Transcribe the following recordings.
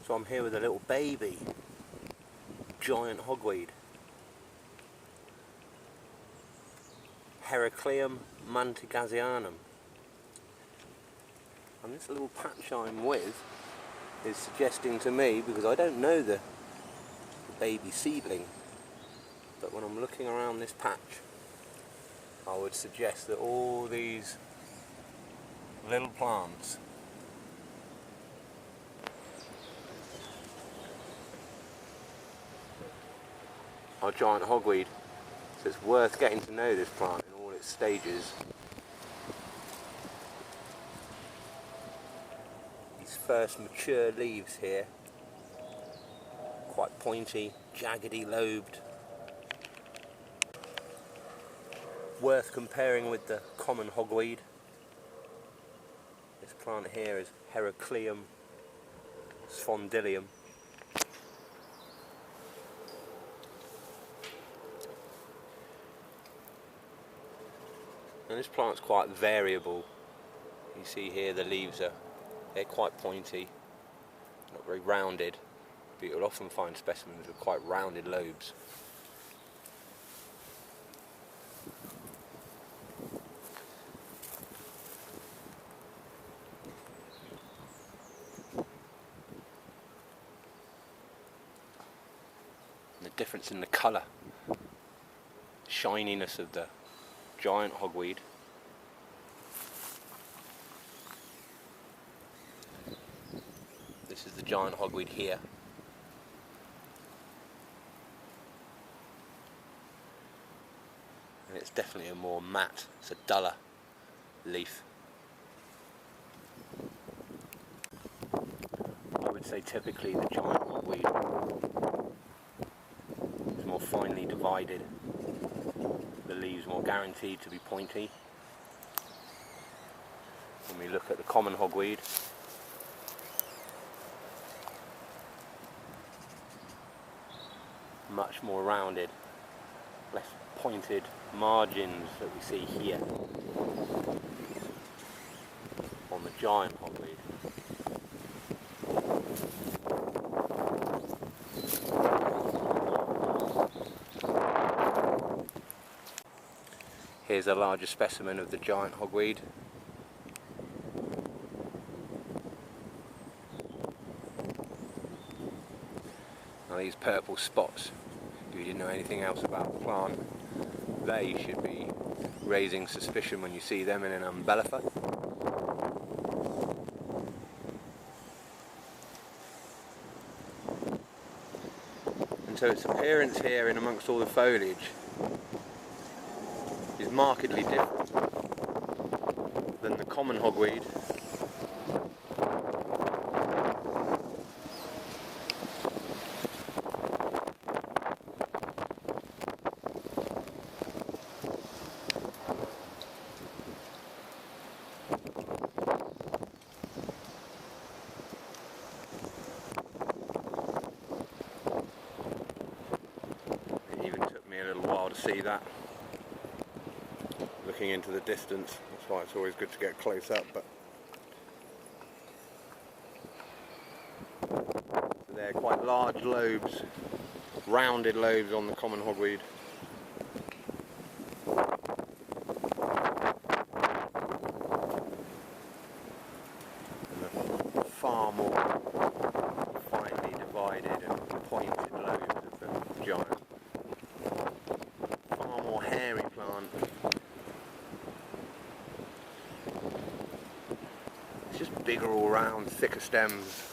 So I'm here with a little baby giant hogweed, Heracleum mantigasianum, and this little patch I'm with is suggesting to me, because I don't know the baby seedling, but when I'm looking around this patch I would suggest that all these little plants are giant hogweed, so it's worth getting to know this plant in all its stages. These first mature leaves here, quite pointy, jaggedy lobed, worth comparing with the common hogweed. This plant here is Heracleum spondylium. And this plant's quite variable. You see here the leaves they're quite pointy, not very rounded, but you'll often find specimens with quite rounded lobes. And the difference in the colour, shininess of the giant hogweed. This is the giant hogweed here. And it's definitely a more matte, it's a duller leaf. I would say typically the giant hogweed is more finely divided. The leaves more guaranteed to be pointy. When we look at the common hogweed, much more rounded, less pointed margins that we see here on the giant hogweed. Here's a larger specimen of the giant hogweed. Now these purple spots, if you didn't know anything else about the plant, they should be raising suspicion when you see them in an umbellifer. And so its appearance here in amongst all the foliage is markedly different than the common hogweed. It even took me a little while to see that. Looking into the distance, that's why it's always good to get close up. But so they're quite large lobes, rounded lobes on the common hogweed. And the far more finely divided and pointed lobes of the giant. Far more hairy plant. It's just bigger all round, thicker stems.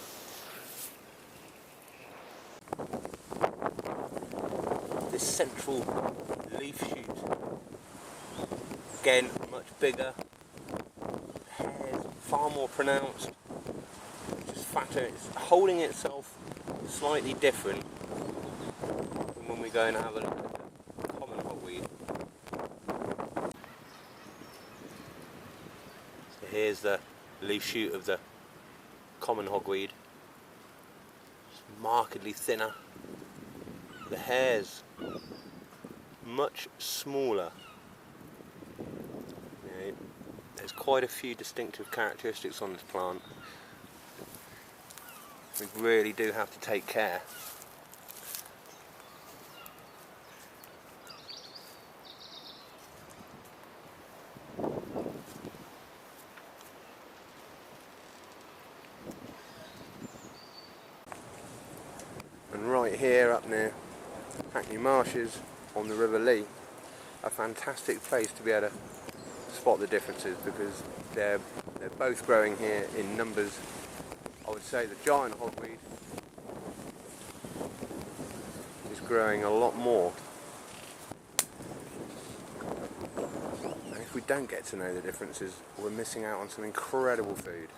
This central leaf shoot, again much bigger, the hairs far more pronounced, just fatter, it's holding itself slightly different than when we go and have a look at the common hogweed. So here's the leaf shoot of the common hogweed. It's markedly thinner. The hairs much smaller. There's quite a few distinctive characteristics on this plant. We really do have to take care. And right here up near Hackney Marshes on the River Lee, a fantastic place to be able to spot the differences, because they're both growing here in numbers. I would say the giant hogweed is growing a lot more, and if we don't get to know the differences, we're missing out on some incredible food.